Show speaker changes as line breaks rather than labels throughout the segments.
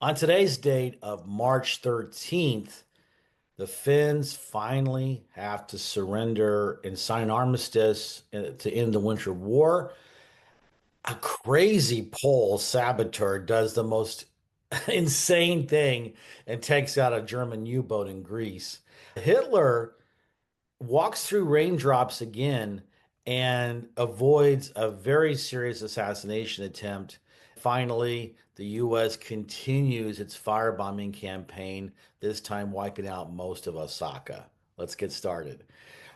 On today's date of March 13th, the Finns finally have to surrender and sign an armistice to end the Winter War. A crazy Pole saboteur does the most insane thing and takes out a German U-boat in Greece. Hitler walks through raindrops again and avoids a very serious assassination attempt. Finally, the U.S. continues its firebombing campaign, this time wiping out most of Osaka. Let's get started.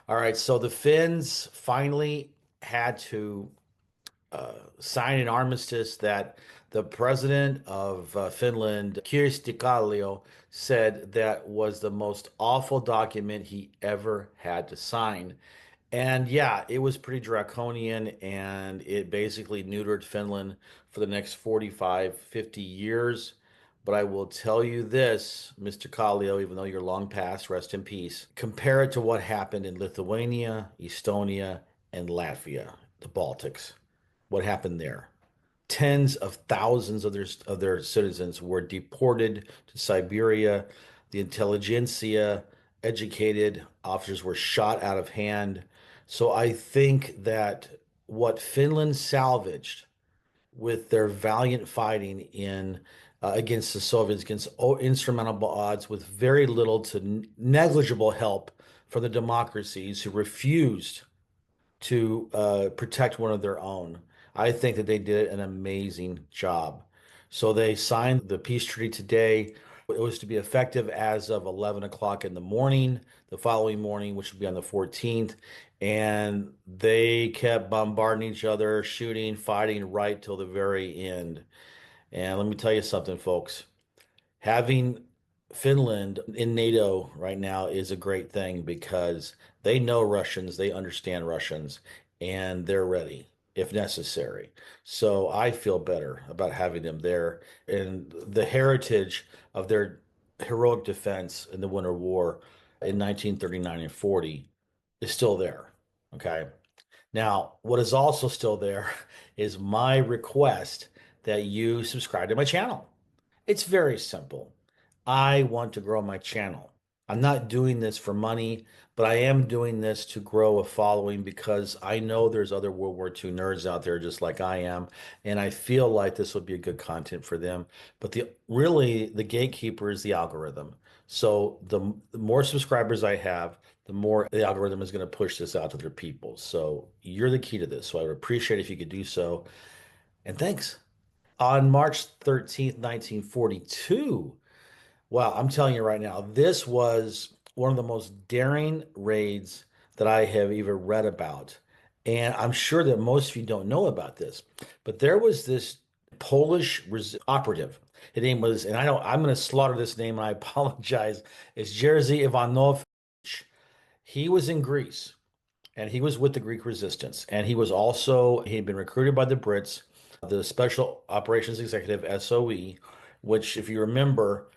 All right, so the Finns finally had to sign an armistice that the president of Finland, Kirsti Kallio, said that was the most awful document he ever had to sign. And yeah, it was pretty draconian and it basically neutered Finland for the next 45, 50 years. But I will tell you this, Mr. Kallio, even though you're long past, rest in peace, compare it to what happened in Lithuania, Estonia, and Latvia, the Baltics. What happened there? Tens of thousands of their citizens were deported to Siberia. The intelligentsia, educated officers were shot out of hand. So I think that what Finland salvaged with their valiant fighting in against the Soviets, against insurmountable odds, with very little to negligible help from the democracies who refused to protect one of their own. I think that they did an amazing job. So they signed the peace treaty today. It was to be effective as of 11 o'clock in the morning, the following morning, which would be on the 14th. And they kept bombarding each other, shooting, fighting right till the very end. And let me tell you something, folks. Having Finland in NATO right now is a great thing because they know Russians, they understand Russians, and they're ready if necessary. So I feel better about having them there. And the heritage of their heroic defense in the Winter War in 1939 and 40 is still there. Okay. Now, what is also still there is my request that you subscribe to my channel. It's very simple. I want to grow my channel. I'm not doing this for money, but I am doing this to grow a following because I know there's other World War II nerds out there just like I am, and I feel like this would be good content for them. But the gatekeeper is the algorithm. So the more subscribers I have, the more the algorithm is going to push this out to their people. So you're the key to this. So I would appreciate if you could do so. And thanks. On March 13th, 1942, wow, I'm telling you right now, this was one of the most daring raids that I have even read about. And I'm sure that most of you don't know about this, but there was this Polish operative. His name was, and I'm going to slaughter this name, and I apologize. It's Jerzy Ivanovich. He was in Greece and he was with the Greek resistance. And he had been recruited by the Brits, the Special Operations Executive, SOE, which, if you remember,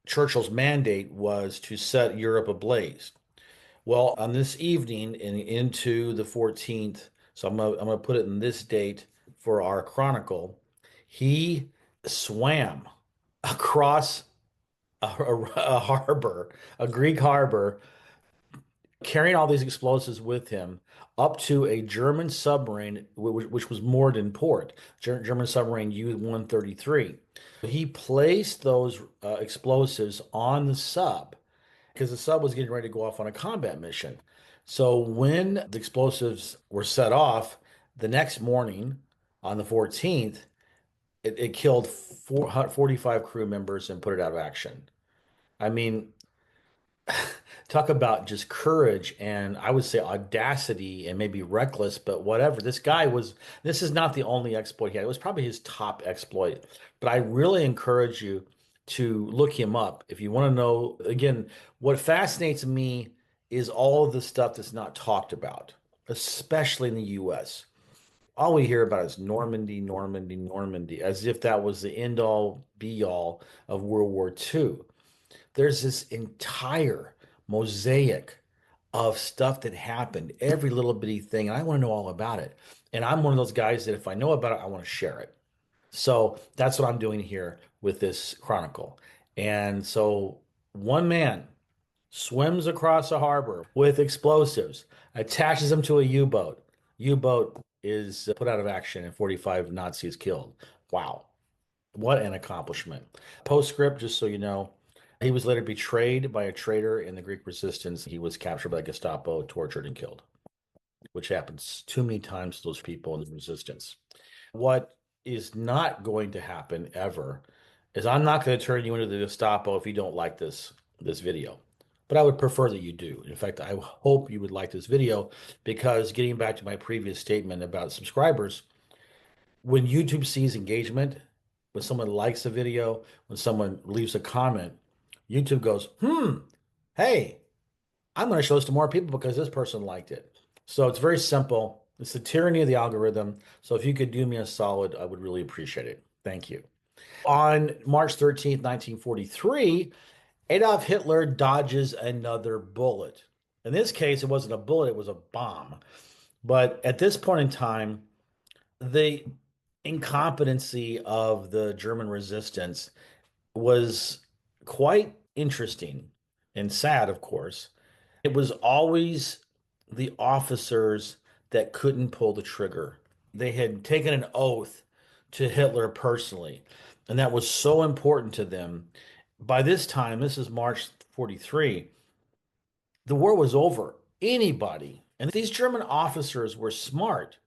Churchill's mandate was to set Europe ablaze. Well, on this evening and into the 14th, so I'm gonna put it in this date for our chronicle, he swam across a harbor, a Greek harbor, carrying all these explosives with him up to a German submarine, which was moored in port, German submarine U-133. He placed those explosives on the sub because the sub was getting ready to go off on a combat mission. So when the explosives were set off the next morning on the 14th, it killed 45 crew members and put it out of action. I mean, talk about just courage and I would say audacity and maybe reckless, but whatever. This is not the only exploit he had. It was probably his top exploit. But I really encourage you to look him up if you want to know. Again, what fascinates me is all of the stuff that's not talked about, especially in the US. All we hear about is Normandy, Normandy, Normandy, as if that was the end all be all of World War II. There's this entire mosaic of stuff that happened, every little bitty thing, and I want to know all about it. And I'm one of those guys that if I know about it, I want to share it. So that's what I'm doing here with this chronicle. And so one man swims across a harbor with explosives, attaches them to a U-boat. U-boat is put out of action and 45 Nazis killed. Wow. What an accomplishment. Postscript, just so you know, he was later betrayed by a traitor in the Greek resistance. He was captured by Gestapo, tortured, and killed, which happens too many times to those people in the resistance. What is not going to happen ever is I'm not going to turn you into the Gestapo if you don't like this video. But I would prefer that you do. In fact, I hope you would like this video because getting back to my previous statement about subscribers, when YouTube sees engagement, when someone likes a video, when someone leaves a comment, YouTube goes, hey, I'm going to show this to more people because this person liked it. So it's very simple. It's the tyranny of the algorithm. So if you could do me a solid, I would really appreciate it. Thank you. On March 13th, 1943, Adolf Hitler dodges another bullet. In this case, it wasn't a bullet, it was a bomb. But at this point in time, the incompetency of the German resistance was quite interesting and sad, of course. It was always the officers that couldn't pull the trigger. They had taken an oath to Hitler personally, and that was so important to them. By this time, this is March 43, the war was over. Anybody, and these German officers were smart.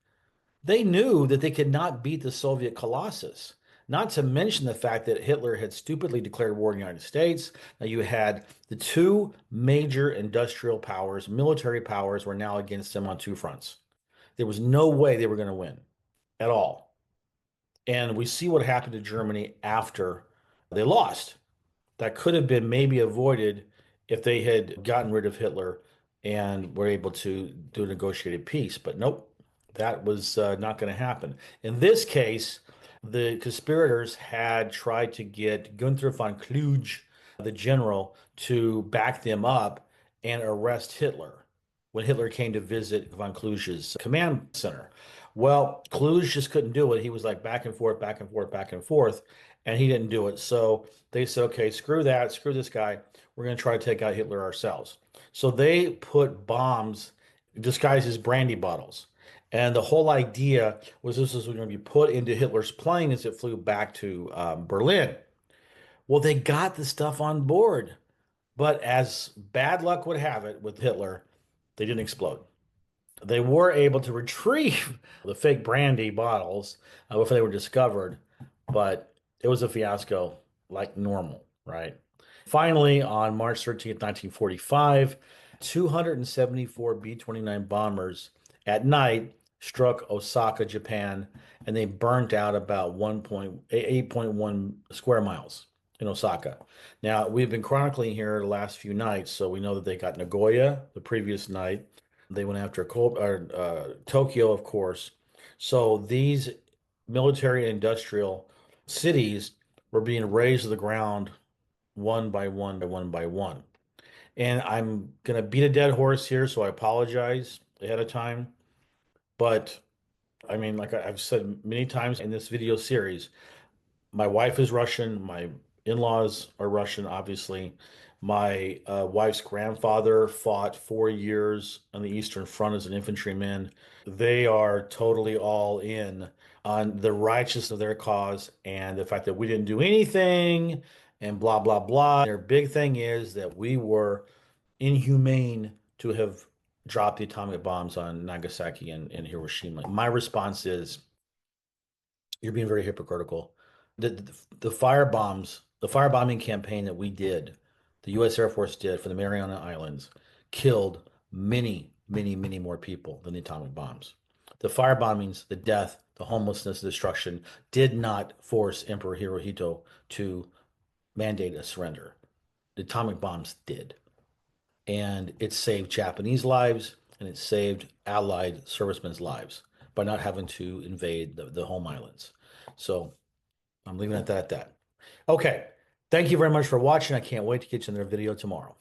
They knew that they could not beat the Soviet Colossus. Not to mention the fact that Hitler had stupidly declared war on the United States. Now you had the two major industrial powers, military powers, were now against them on two fronts. There was no way they were going to win at all. And we see what happened to Germany after they lost. That could have been maybe avoided if they had gotten rid of Hitler and were able to do a negotiated peace. But nope, that was not going to happen. In this case, the conspirators had tried to get Gunther von Kluge, the general, to back them up and arrest Hitler when Hitler came to visit von Kluge's command center. Well, Kluge just couldn't do it. He was like back and forth, back and forth, back and forth, and he didn't do it. So they said, okay, screw that, screw this guy. We're going to try to take out Hitler ourselves. So they put bombs disguised as brandy bottles. And the whole idea was this was going to be put into Hitler's plane as it flew back to Berlin. Well, they got the stuff on board, but as bad luck would have it with Hitler, they didn't explode. They were able to retrieve the fake brandy bottles before they were discovered, but it was a fiasco like normal, right? Finally, on March 13th, 1945, 274 B-29 bombers at night struck Osaka, Japan, and they burnt out about 8.1 square miles in Osaka. Now, we've been chronicling here the last few nights, so we know that they got Nagoya the previous night. They went after Tokyo, of course. So these military and industrial cities were being razed to the ground one by one by one by one. And I'm going to beat a dead horse here, so I apologize ahead of time. But I mean, like I've said many times in this video series, my wife is Russian. My in-laws are Russian, obviously. My wife's grandfather fought 4 years on the Eastern Front as an infantryman. They are totally all in on the righteousness of their cause and the fact that we didn't do anything and blah, blah, blah. Their big thing is that we were inhumane to have dropped the atomic bombs on Nagasaki and Hiroshima. My response is, you're being very hypocritical. The firebombing campaign that we did, the U.S. Air Force did for the Mariana Islands, killed many, many, many more people than the atomic bombs. The firebombings, the death, the homelessness, the destruction did not force Emperor Hirohito to mandate a surrender. The atomic bombs did. And it saved Japanese lives and it saved Allied servicemen's lives by not having to invade the home islands. So I'm leaving it at that. Okay. Thank you very much for watching. I can't wait to get you another video tomorrow.